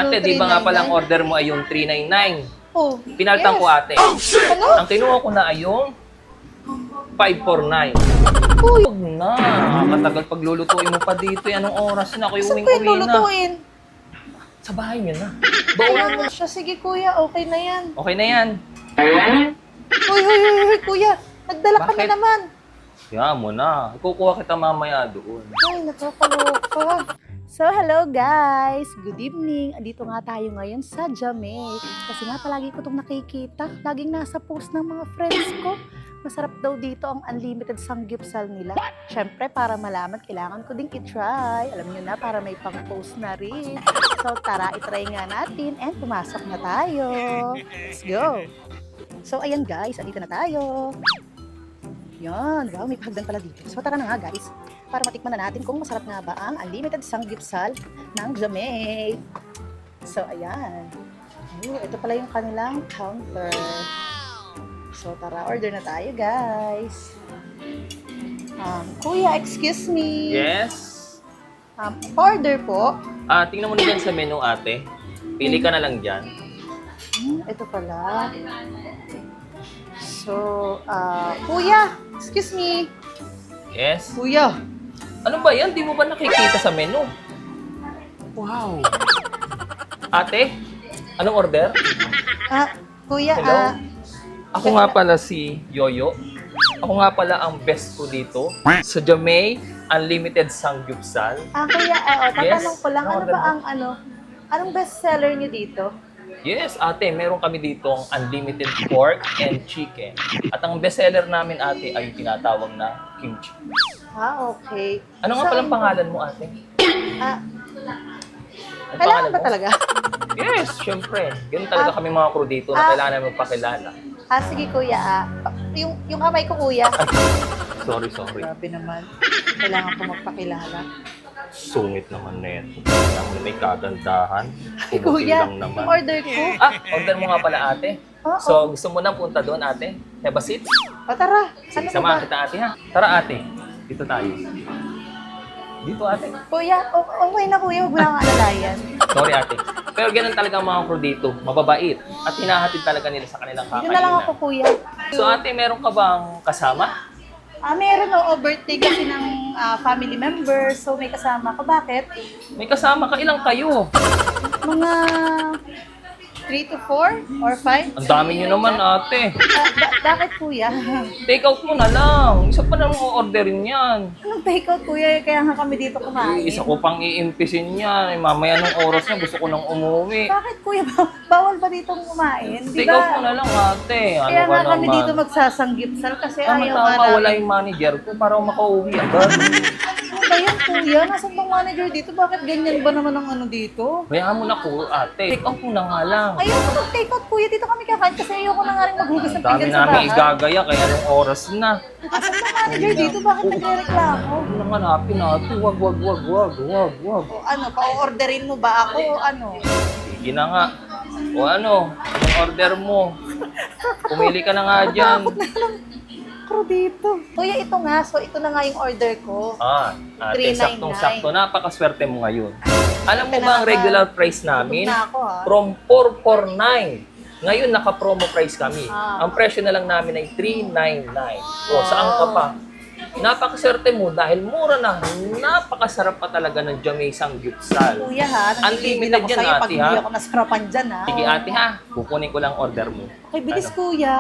Ate, di ba nga palang order mo ay yung 399? Oh, Pinaltan yes. ko ate. Ano? Ang kinuha ko na ay yung 549. Uy, Huwag na. Matagal paglulutuin mo pa dito. Anong oras na? Ako yung saan ko yung uwing-uwi na. lulutuin? Sa bahay niyo na. Kaya nga siya. Sige kuya, okay na yan. Okay na yan. Uy, kuya. Nagdala ka Bakit? na naman. Kaya mo na. Kukuha kita mamaya doon. Ay, nakakaloka. So, hello guys! Good evening! Andito nga tayo ngayon sa Jamaica. Kasi nga palagi ko itong nakikita. Laging nasa post ng mga friends ko. Masarap daw dito ang unlimited sanggipsal nila. Siyempre, para malaman, kailangan ko ding i-try. Alam nyo na, para may pang-post na rin. So, tara, i-try nga natin and pumasok na tayo. Let's go! So, ayan guys, andito na tayo. Yan, wow, may pahagdan pala dito. So, tara na nga guys, para matikman na natin kung masarap nga ba ang unlimited sanggipsal ng Jamaica. So, ayan. Ito pala yung kanilang counter. So, tara, order na tayo guys. Kuya, excuse me. Yes? Order po. Tingnan mo na dyan sa menu ate. Pili ka na lang dyan. Ito pala. So, kuya, excuse me. Yes? Kuya. Ano ba yan? Di mo ba nakikita sa menu? Wow! Ate, anong order? Kuya, Hello? Ako nga pala si Yoyo. Ako nga pala ang best ko dito sa Jamaica Unlimited Sanggupsal. Kuya, tatanong Yes? ko lang, ano Order ba mo? ang anong best seller niyo dito? Yes, ate, meron kami ditong unlimited pork and chicken. At ang bestseller namin, ate, ay yung tinatawag na kimchi. Okay. Ano nga palang pangalan mo, ate? Ang Kailangan ba mo? talaga? Yes, syempre. Ganun talaga kami mga crew dito na kailangan namin magpakilala. Sige kuya, yung kamay ko kuya. Sorry. Grabe naman. Kailangan ko magpakilala. Sungit naman na yan. Alam mo, may kagandahan. Ay, Pumuti kuya, lang naman. yung order ko. Order mo nga pala, ate. Oo. So, gusto mo na punta doon, ate? Have a seat? Tara. Sige, Ano samahan ba? kita, ate, ha? Tara, ate. Dito tayo. Dito, ate. Kuya, okay na kuya, huwag mo lang alalayan. Sorry, ate. Pero ganun talaga ang mga crew dito. Mababait. At hinahatid talaga nila sa kanilang Dito na lang ako kakainan. kuya. So, ate, meron ka bang kasama? Meron birthday kasi ng family member, so may kasama ko. Bakit? May kasama ka. Ilang kayo? Mga 3 to 4 or 5? Ang dami nyo naman, ate. Bakit kuya? Take out mo na lang. Isa pa naman orderin yan. Anong take out kuya? Kaya nga kami dito kumain. Isa ko pang iimpisin yan. Mamaya nung oras na gusto ko nang umuwi. Bakit kuya? Bawal ba dito kumain? Di Take out mo ba? na lang, ate. Ano Kaya ka nga kami naman? dito magsasanggipsal kasi ayaw nga Tama-tama, wala namin. yung manager ko para makauwi agad. Ano ba yan kuya? Nasaan bang manager dito? Bakit ganyan ba naman ang ano dito? Bayaan mo na ko, ate. Take out mo na nga lang. Ayaw ko mag-take out kuya. Dito kami kakain kasi ayaw ko na nga rin maghugas ng Ang dami pinggan sa namin bahay. igagaya, kaya anong oras na. Asan bang manager dito? Bakit nagre-reklamo? Ano naman, hanapin natin. Wag. O ano, pa-orderin mo ba ako o ano? Sige na nga. O ano, yung order mo. Pumili ka na nga dyan. Takot na lang. Crew dito. Kuya, ito nga. So, ito na nga yung order ko. Ate, 399. saktong-sakto. Napakaswerte mo ngayon. Alam mo ba ang regular price namin? Tulog na ako, From 449. Ngayon, naka-promo price kami. Ah. Ang presyo na lang namin ay 399. O, saan ka pa? Napakaswerte mo dahil mura na. Napakasarap pa talaga ng Jamaica Sanggupsal. Kuya ha, Unlimited ako yan, sa'yo pag ate, hindi ha? ako nasarapan dyan ha. Sige ate ha, kukunin ko lang order mo. Okay, bilis Ano? kuya.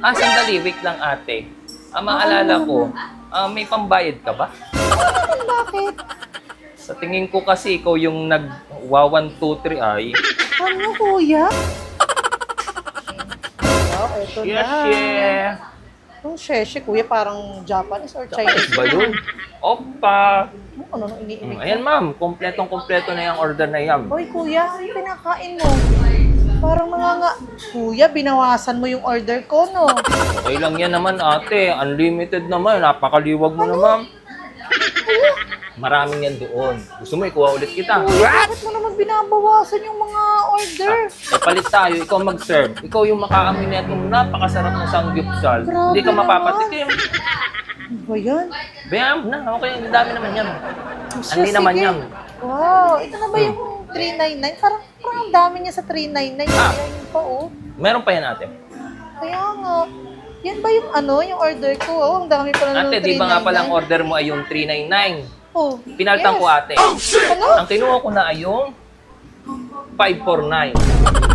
Sandali, wait lang ate. Maalala ko, may pambayad ka ba? Bakit? Sa tingin ko kasi ikaw yung nag-1, 2, 3 ay. Ano kuya? Ito Yes, na. yeah. Yung sheshe kuya parang Japanese or Chinese. Ba yun? Opa! Ano nung iniimik ko? Ayan ma'am, kompletong-kompleto na yung order na yan. Hoy kuya, ano pinakain mo? Parang kuya, binawasan mo yung order ko, no? Okay lang yan naman ate, unlimited naman, napakaliwag mo na ma'am. Maraming yan doon. Gusto mo, ikuha ulit kita. Kuya, bakit mo naman binabawasan yung mga order? Palit tayo, ikaw mag-serve. Ikaw yung makaamoy na itong napakasarap na sanggupsal. Grabe Hindi ka naman. mapapatikim. Ano ba yan? Bayaan mo na, okay, ang dami naman yan. Siya, Hindi naman sige. yan. Wow, ito na ba yung 399? Parang parang ang dami niya sa 399. Ah. Kaya yun pa, oh. Meron pa yan ate. Kaya nga. Yan ba yung yung order ko? Oh, ang dami pala ng Ate, di ba nga 399. palang order mo ay yung 399? Oh, Pinaltan yes. ko ate. Ano? Ang kinuha ko na ay yung 549.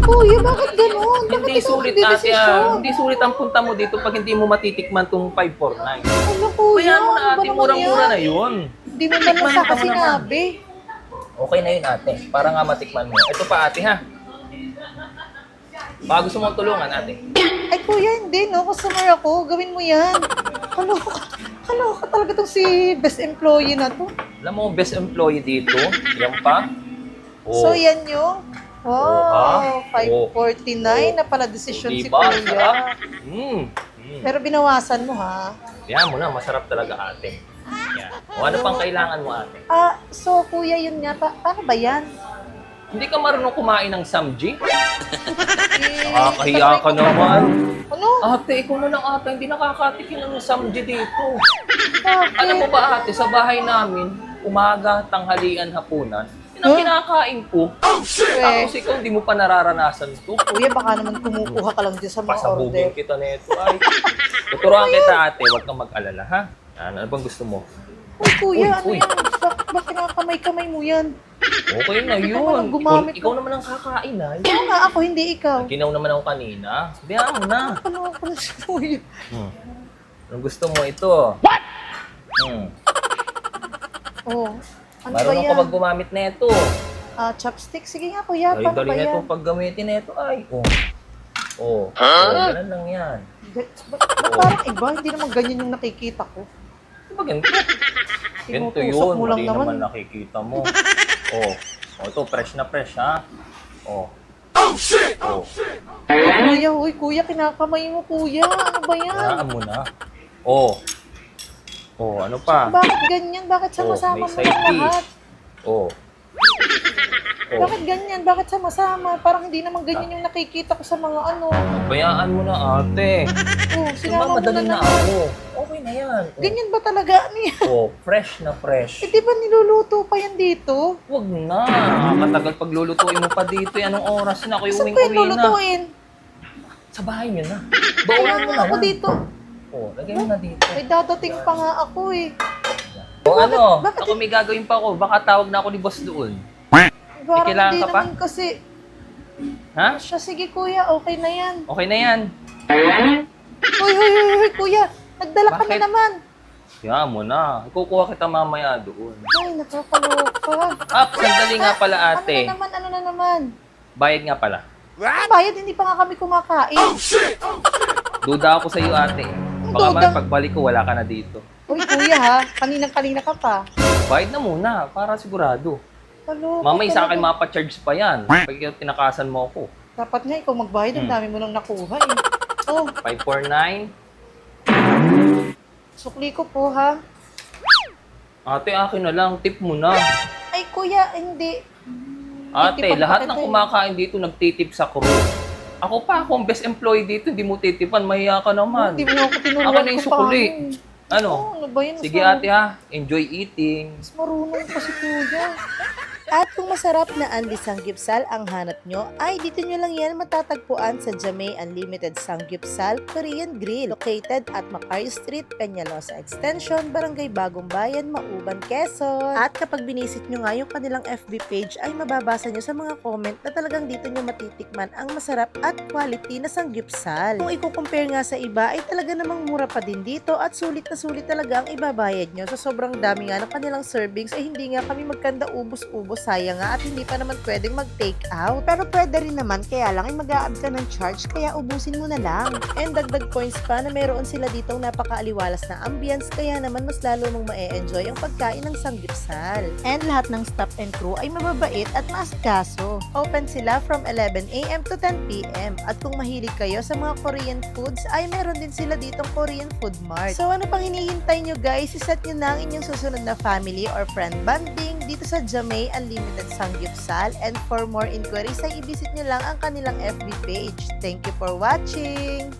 Kuya, bakit ganun? Bakit Hindi ikaw sulit hindi ate desisyon? Hindi sulit ang punta mo dito pag hindi mo matitikman tong 549. Ano, kuya? Kaya mo na Ano ba ate, naman murang-mura yan? na yun. Hindi mo man lang Tikman sa ka mo naman. sinabi. Okay na yun ate, para nga matikman mo. Ito pa ate ha. Baka gusto mong tulungan ate. Ay, kuya, hindi, no? Customer ako. Gawin mo yan. Kaloka talaga tong si best employee na to. Alam mo, best employee dito. Yan pa. Oh. So, yan yung... ha? Wow, 549 na pala decision si Diba? kuya. Sarap. Pero binawasan mo, ha? Yan mo na, masarap talaga ate. Yan. O ano pang kailangan mo ate? So, kuya, yun nga. Paano ba yan? Hindi ka marunong kumain ng samji? Eh, Nakakahiya ka naman. Ano? Ate, ikaw na lang ate, hindi nakakatikin ng samji dito. Bakit? Alam mo ba ate, sa bahay namin, umaga, tanghalian, hapunan, yun ang Huh? kinakain ko. Tapos ikaw, hindi mo pa nararanasan to. Kuya, baka naman kumukuha ka lang din sa mga Pasabugin order. kita nito ay. Tuturuan kita ate, huwag kang mag-alala ha. Ano bang gusto mo? Uy, kuya, Uy, uy. ano yan? Bakit kinakamay-kamay mo yan? Okay na Bakit yun. naman gumamit Ikaw naman ang kakain ay. Oo nga, ako, hindi ikaw. Ginaw naman ako kanina. Sabihan mo na. Ano ako na si kuya? Anong gusto mo ito? What? Oh, ano ba Marunong yan? ka bang gumamit na ito? Chopstick? Sige nga, kuya, Ay, paano dali ba na yan? itong paggamitin na ito ay. Ganun lang yan. Ba't parang iba? Hindi naman ganyan yung nakikita ko. Di ba ganito? Ganito Tinutusok yun. mo lang Mali naman. naman nakikita mo. Ito, fresh na fresh ha. Kuya, uy, kuya, kinakamay mo, kuya. Ano ba yan? Hayaan mo na. Ano pa? Bakit ganyan? Bakit sama-sama may mo side lang dish. lahat? Bakit Oh, ganyan? Bakit sama-sama? Parang hindi naman ganyan yung nakikita ko sa mga ano. bayaan mo na ate. Sinama mo na Mamadali na naman. ako. Okay na yan. Ganyan ba talaga niya? Fresh na fresh. Eh, di ba niluluto pa yan dito? Huwag na. Matagal paglulutuin mo pa dito. Anong oras na? Ako Saan ko yung uwing-uwi na. lulutuin? Sa bahay niyo na. Kaya Bawaan mo nga ako na. dito. Lagay mo na dito. May dadating pa nga ako eh. bakit- Ako may gagawin pa ako. Baka tawag na ako ni boss doon. Parang kailangan hindi ka pa? naman kasi. Ha? Siya, sige kuya, okay na yan. Okay na yan. Hoy, kuya. Nagdala ka na Bakit? naman. Kaya mo na. Ikukuha kita mamaya doon. Ay, nakakaloka. Sandali nga pala ate. Ano na naman? Bayad nga pala. Ang bayad, hindi pa nga kami kumakain. Duda ako sa iyo ate. Baka Duda? pagbalik ko wala ka na dito. Uy, kuya ha, kaninang-kanina ka pa. Bayad na muna para sigurado. Kaloka Mamay sa akin talaga. mapacharge pa yan. Pag tinakasan mo ako. Dapat nga ikaw magbayad, ang dami mo nang nakuha eh. 549. Sukli ko po ha. Ate, akin na lang. Tip mo na. Ay kuya, hindi. Ate, Titipan lahat pa ng kita eh. kumakain dito nagtitip sa crew. Ako pa, akong best employee dito, hindi mo titipan. Mahiya ka naman. Hindi mo ako tinuruan Ako na yung kung sukli. paano. Ano? Ano ba yun? Sige ate ha, enjoy eating. Mas marunong pa si kuya. At kung masarap na Anli Samgyupsal ang hanap nyo, ay dito nyo lang yan matatagpuan sa Jamay Unlimited Samgyupsal Korean Grill, located at Macario Street, Peñalosa Extension, Barangay Bagong Bayan, Mauban, Quezon. At kapag binisit nyo nga yung kanilang FB page, ay mababasa nyo sa mga comment na talagang dito nyo matitikman ang masarap at quality na Samgyupsal. Kung i-compare nga sa iba, ay talaga namang mura pa din dito at sulit na sulit talaga ang ibabayad nyo. So sobrang dami nga ng kanilang servings, ay hindi nga kami magkanda ubos-ubos, sayang nga at hindi pa naman pwedeng mag-take out. Pero pwede rin naman, kaya lang ay mag-a-add ka ng charge, kaya ubusin mo na lang. And dagdag points pa na meron sila ditong napakaaliwalas na ambience, kaya naman mas lalo mong ma-enjoy ang pagkain ng Samgyupsal. And lahat ng staff and crew ay mababait at maasikaso. Open sila from 11 AM to 10 PM. At kung mahilig kayo sa mga Korean foods, ay meron din sila ditong Korean Food Mart. So ano pang hinihintay nyo guys? Iset nyo na ang inyong susunod na family or friend bonding dito sa Jamay Unlimited Samgyupsal, and for more inquiries ay i-visit nyo lang ang kanilang FB page. Thank you for watching!